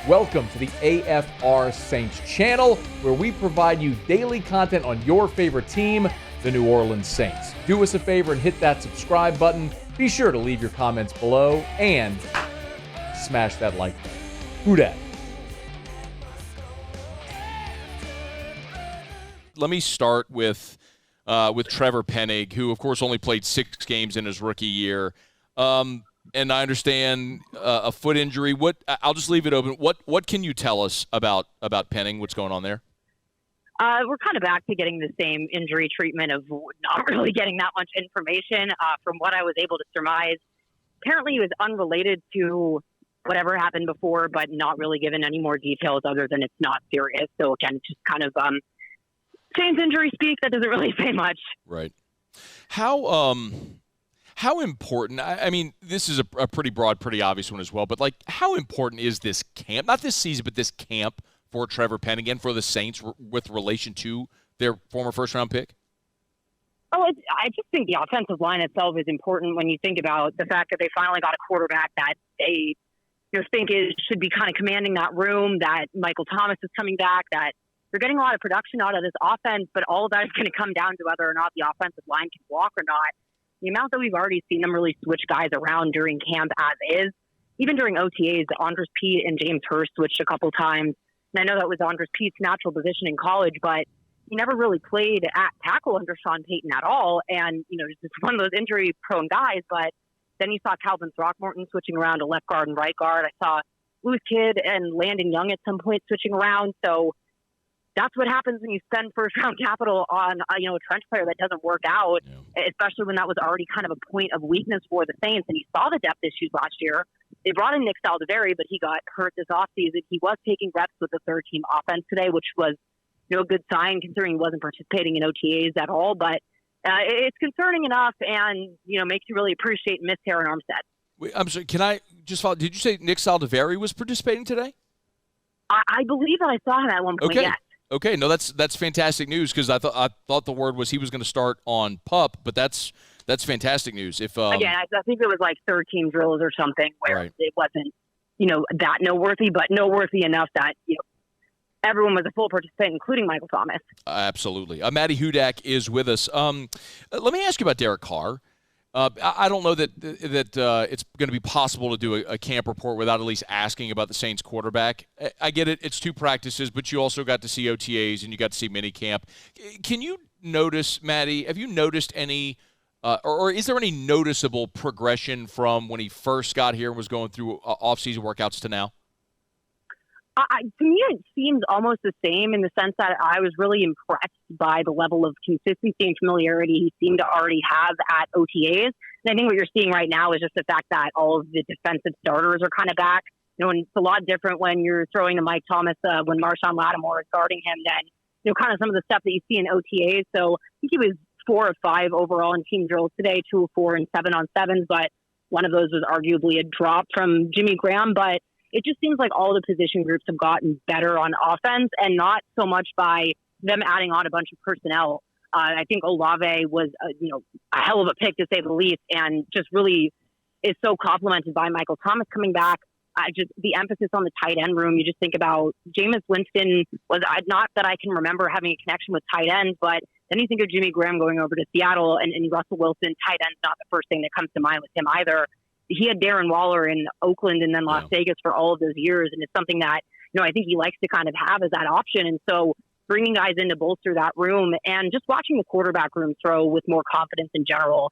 Welcome to the AFR Saints channel, where we provide you daily content on your favorite team, the New Orleans Saints. Do us a favor and hit that subscribe button. Be sure to leave your comments below and smash that like button. Hudak. Let me start with Trevor Penning, who of course only played 6 games in his rookie year. And I understand a foot injury. I'll just leave it open. What can you tell us about Penning? What's going on there? We're kind of back to getting the same injury treatment of not really getting that much information. From what I was able to surmise, apparently it was unrelated to whatever happened before, but not really given any more details other than it's not serious. So again, just kind of Saints injury speak that doesn't really say much. Right. How important, I mean, this is a pretty broad, pretty obvious one as well, but like how important is this camp, not this season, but this camp for Trevor Penning and for the Saints with relation to their former first-round pick? Oh, I just think the offensive line itself is important when you think about the fact that they finally got a quarterback that they think should be kind of commanding that room, that Michael Thomas is coming back, that they're getting a lot of production out of this offense, but all of that is going to come down to whether or not the offensive line can walk or not. The amount that we've already seen them really switch guys around during camp as is, even during OTAs, Andres Pete and James Hurst switched a couple times. And I know that was Andres Pete's natural position in college, but he never really played at tackle under Sean Payton at all. And, just one of those injury-prone guys. But then you saw Calvin Throckmorton switching around to left guard and right guard. I saw Louis Kidd and Landon Young at some point switching around. So that's what happens when you spend first-round capital on, a trench player that doesn't work out, especially when that was already kind of a point of weakness for the Saints. And you saw the depth issues last year. They brought in Nick Saldiveri, but he got hurt this offseason. He was taking reps with the third-team offense today, which was a good sign considering he wasn't participating in OTAs at all. But it's concerning enough and, makes you really appreciate and miss Terran Armstead. Wait, I'm sorry, can I just follow? Did you say Nick Saldiveri was participating today? I believe that I saw him at one point, yes. Okay, no, that's fantastic news because I thought the word was he was going to start on PUP, but that's fantastic news. If again, I think it was like third-team drills or something where it wasn't that noteworthy, but noteworthy enough that everyone was a full participant, including Michael Thomas. Absolutely, Maddy Hudak is with us. Let me ask you about Derek Carr. I don't know that it's going to be possible to do a camp report without at least asking about the Saints quarterback. I get it. It's 2 practices, but you also got to see OTAs and you got to see minicamp. Can you notice, Maddy, have you noticed any or is there any noticeable progression from when he first got here and was going through off-season workouts to now? To me, it seems almost the same in the sense that I was really impressed by the level of consistency and familiarity he seemed to already have at OTAs. And I think what you're seeing right now is just the fact that all of the defensive starters are kind of back. And it's a lot different when you're throwing to Mike Thomas when Marshawn Lattimore is guarding him than, kind of some of the stuff that you see in OTAs. So I think he was 4 of 5 overall in team drills today, 2 of 4 and 7 on 7s, but one of those was arguably a drop from Jimmy Graham. But it just seems like all the position groups have gotten better on offense and not so much by them adding on a bunch of personnel. I think Olave was, a hell of a pick to say the least, and just really is so complimented by Michael Thomas coming back. Just the emphasis on the tight end room. You just think about Jameis Winston was not that I can remember having a connection with tight ends, but then you think of Jimmy Graham going over to Seattle and Russell Wilson. Tight end's not the first thing that comes to mind with him either. He had Darren Waller in Oakland and then Las Vegas for all of those years. And it's something that, I think he likes to kind of have as that option. And so bringing guys in to bolster that room and just watching the quarterback room throw with more confidence in general,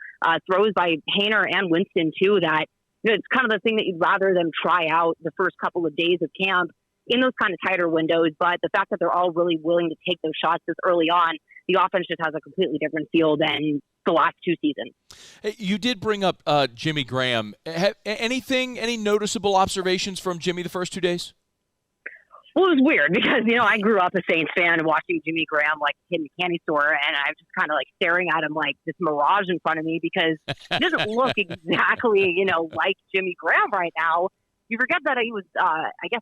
throws by Haener and Winston too, that it's kind of the thing that you'd rather them try out the first couple of days of camp in those kind of tighter windows. But the fact that they're all really willing to take those shots this early on, the offense just has a completely different feel than the last 2 seasons. You did bring up Jimmy Graham. Any noticeable observations from Jimmy the first 2 days? Well, it was weird because, I grew up a Saints fan watching Jimmy Graham like a kid in a candy store, and I was just kind of like staring at him like this mirage in front of me because he doesn't look exactly, like Jimmy Graham right now. You forget that he was,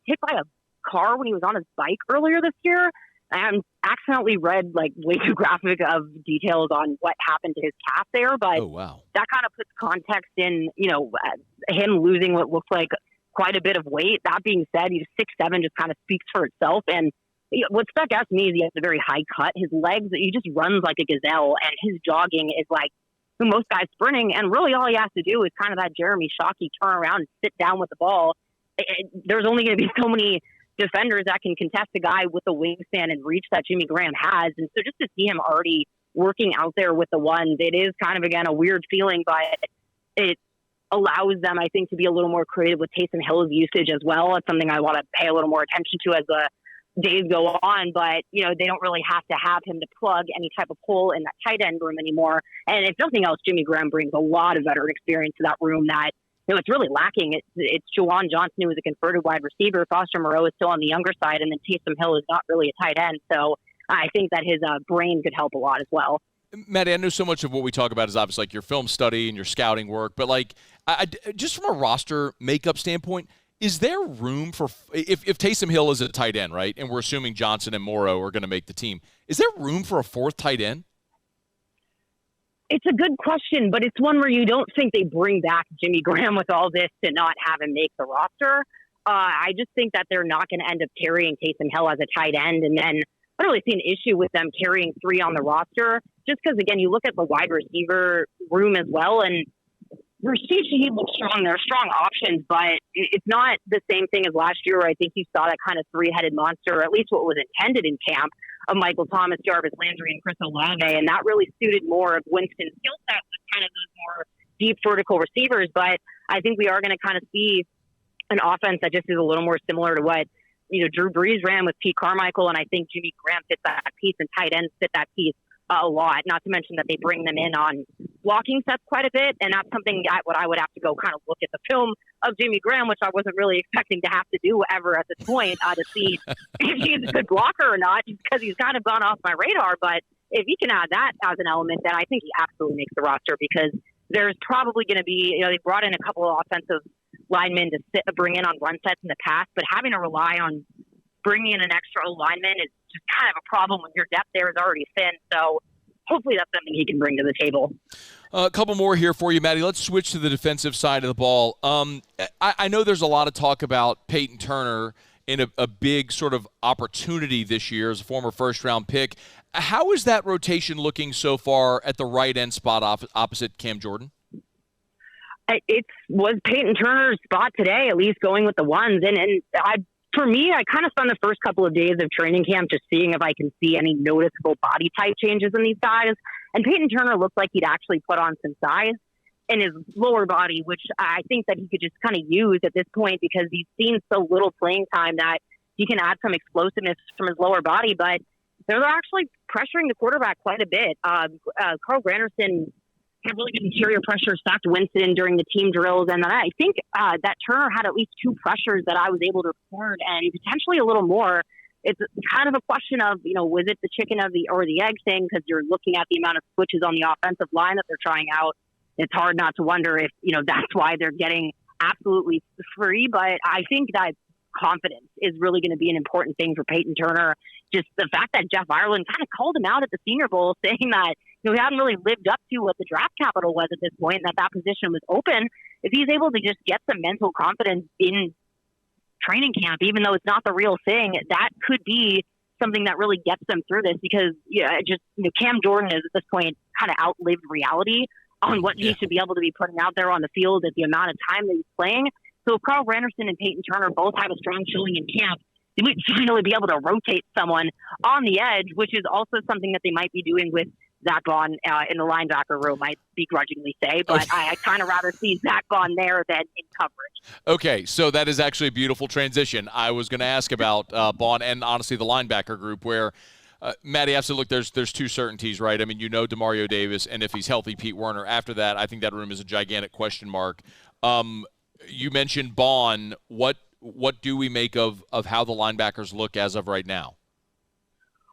hit by a car when he was on his bike earlier this year. I accidentally read like way too graphic of details on what happened to his calf there, but that kind of puts context in, him losing what looks like quite a bit of weight. That being said, he's 6'7", just kind of speaks for itself. And what stuck out to me is he has a very high cut. His legs, he just runs like a gazelle, and his jogging is like most guys sprinting. And really all he has to do is kind of that Jeremy Shockey turn around and sit down with the ball. There's only going to be so many defenders that can contest a guy with the wingspan and reach that Jimmy Graham has. And so just to see him already working out there with the ones, it is kind of, again, a weird feeling, but it allows them, I think, to be a little more creative with Taysom Hill's usage as well. It's something I want to pay a little more attention to as the days go on, but, they don't really have to have him to plug any type of hole in that tight end room anymore. And if nothing else, Jimmy Graham brings a lot of veteran experience to that room that, it's really lacking. It's Juwan Johnson, who is a converted wide receiver. Foster Moreau is still on the younger side, and then Taysom Hill is not really a tight end. So I think that his brain could help a lot as well. Maddy, I know so much of what we talk about is obviously like your film study and your scouting work, but like just from a roster makeup standpoint, is there room for if Taysom Hill is a tight end, right, and we're assuming Johnson and Moreau are going to make the team, is there room for a fourth tight end? It's a good question, but it's one where you don't think they bring back Jimmy Graham with all this to not have him make the roster. I just think that they're not going to end up carrying Taysom Hill as a tight end, and then I don't really see an issue with them carrying three on the roster, just because, again, you look at the wide receiver room as well, and Rashid Shaheed looks strong. They're strong options, but it's not the same thing as last year where I think you saw that kind of three-headed monster, or at least what was intended in camp, of Michael Thomas, Jarvis Landry, and Chris Olave, and that really suited more of Winston's skill set with kind of those more deep vertical receivers. But I think we are going to kind of see an offense that just is a little more similar to what Drew Brees ran with Pete Carmichael, and I think Jimmy Graham fits that piece, and tight ends fit that piece a lot. Not to mention that they bring them in on blocking sets quite a bit, and that's something that I would have to go kind of look at the film of Jimmy Graham, which I wasn't really expecting to have to do ever at this point to see if he's a good blocker or not, just because he's kind of gone off my radar. But if he can add that as an element, then I think he absolutely makes the roster, because there's probably going to be, they brought in a couple of offensive linemen to bring in on run sets in the past, but having to rely on bringing in an extra lineman is just kind of a problem when your depth there is already thin. So hopefully that's something he can bring to the table. A couple more here for you, Maddy. Let's switch to the defensive side of the ball. I know there's a lot of talk about Payton Turner in a big sort of opportunity this year as a former first-round pick. How is that rotation looking so far at the right end spot opposite Cam Jordan? It was Payton Turner's spot today, at least going with the ones. And for me, I kind of spent the first couple of days of training camp just seeing if I can see any noticeable body type changes in these guys. And Payton Turner looked like he'd actually put on some size in his lower body, which I think that he could just kind of use at this point, because he's seen so little playing time that he can add some explosiveness from his lower body. But they're actually pressuring the quarterback quite a bit. Carl Granderson had really good interior pressure, stopped Winston during the team drills. And then I think that Turner had at least two pressures that I was able to record, and potentially a little more. It's kind of a question of, was it the chicken or the egg thing? Because you're looking at the amount of switches on the offensive line that they're trying out. It's hard not to wonder if, that's why they're getting absolutely free. But I think that confidence is really going to be an important thing for Payton Turner. Just the fact that Jeff Ireland kind of called him out at the Senior Bowl, saying that he hadn't really lived up to what the draft capital was at this point, and that position was open. If he's able to just get some mental confidence in training camp, even though it's not the real thing, that could be something that really gets them through this, because Cam Jordan is at this point kind of outlived reality on what he should be able to be putting out there on the field at the amount of time that he's playing. So if Carl Granderson and Payton Turner both have a strong showing in camp, they might finally be able to rotate someone on the edge, which is also something that they might be doing with Zach Bond in the linebacker room, I begrudgingly say, but I kind of rather see Zach Bond there than in coverage. Okay, so that is actually a beautiful transition. I was going to ask about Bond and honestly the linebacker group, where Maddy, absolutely, look, there's two certainties, right? I mean, DeMario Davis, and if he's healthy, Pete Werner. After that, I think that room is a gigantic question mark. You mentioned Bond. What do we make of how the linebackers look as of right now?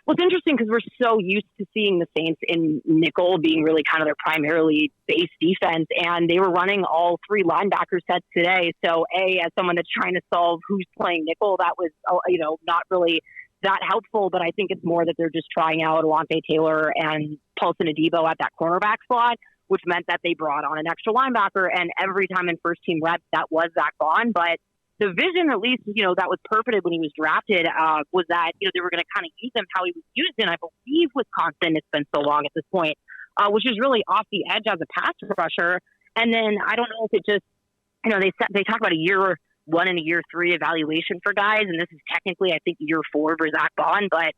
Well, it's interesting because we're so used to seeing the Saints in nickel being really kind of their primarily base defense, and they were running all three linebacker sets today. So, as someone that's trying to solve who's playing nickel, that was, not really that helpful, but I think it's more that they're just trying out Alontae Taylor and Paulson Adebo at that cornerback slot, which meant that they brought on an extra linebacker, and every time in first-team reps, that was Zach Bond. But the vision, at least, that was purported when he was drafted, was that, they were going to kind of use him how he was used in, I believe, Wisconsin. It's been so long at this point, which is really off the edge as a pass rusher. And then I don't know if it just, they talk about a year 1 and a year 3 evaluation for guys. And this is technically, I think, year 4 for Zach Bond. But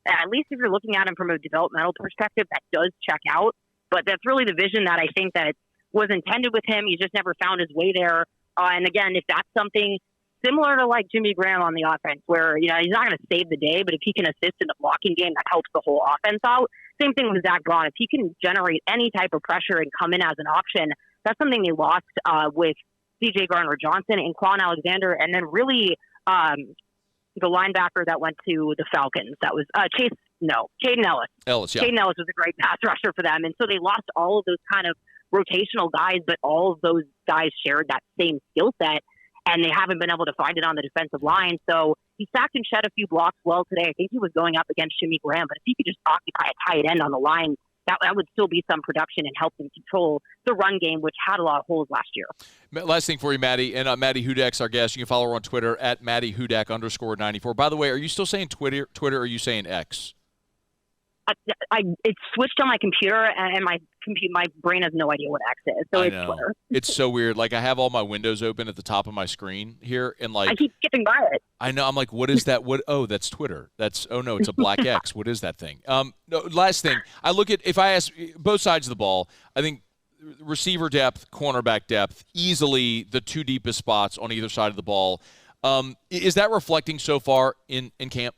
at least if you're looking at him from a developmental perspective, that does check out. But that's really the vision that I think that was intended with him. He just never found his way there. And again, if that's something similar to like Jimmy Graham on the offense, where, he's not going to save the day, but if he can assist in the blocking game, that helps the whole offense out. Same thing with Zach Bond. If he can generate any type of pressure and come in as an option, that's something they lost with C.J. Gardner-Johnson and Quan Alexander. And then really the linebacker that went to the Falcons, that was Caden Ellis. Caden Ellis was a great pass rusher for them. And so they lost all of those kind of rotational guys, but all of those guys shared that same skill set, and they haven't been able to find it on the defensive line. So he sacked and shed a few blocks well today. I think he was going up against Jimmy Graham, but if he could just occupy a tight end on the line, that would still be some production and help them control the run game, which had a lot of holes last year. Last thing for you, Maddy, and Maddy Hudak's our guest. You can follow her on Twitter at Maddy Hudak _94. By the way, are you still saying Twitter, or are you saying X? It's switched on my computer, and my brain has no idea what X is. So it's Twitter. It's so weird. Like, I have all my windows open at the top of my screen here, and like I keep skipping by it. I know. I'm like, what is that? Oh, that's Twitter. It's a black X. What is that thing? No, last thing. I look at, if I ask both sides of the ball, I think receiver depth, cornerback depth, easily the 2 deepest spots on either side of the ball. Is that reflecting so far in camp?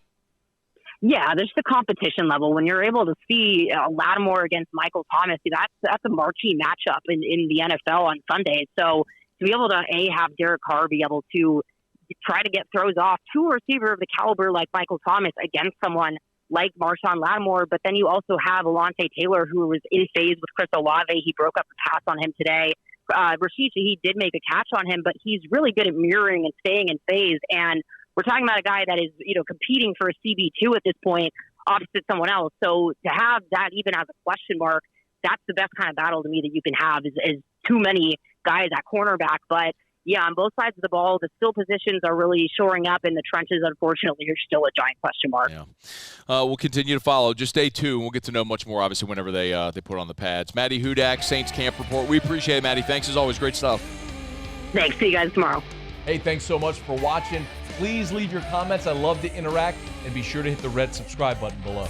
Yeah, there's the competition level. When you're able to see Lattimore against Michael Thomas, that's a marquee matchup in the NFL on Sundays. So to be able to, have Derek Carr be able to try to get throws off to a receiver of the caliber like Michael Thomas against someone like Marshawn Lattimore, but then you also have Alontae Taylor, who was in phase with Chris Olave. He broke up the pass on him today. Rashid Shaheed did make a catch on him, but he's really good at mirroring and staying in phase. And we're talking about a guy that is, competing for a CB2 at this point opposite someone else. So to have that even as a question mark, that's the best kind of battle to me that you can have is too many guys at cornerback. But yeah, on both sides of the ball, the skill positions are really shoring up, and the trenches, unfortunately, are still a giant question mark. Yeah. We'll continue to follow. Just stay tuned. We'll get to know much more, obviously, whenever they put on the pads. Maddy Hudak, Saints Camp Report. We appreciate it, Maddy. Thanks, as always. Great stuff. Thanks. See you guys tomorrow. Hey, thanks so much for watching. Please leave your comments. I love to interact, and be sure to hit the red subscribe button below.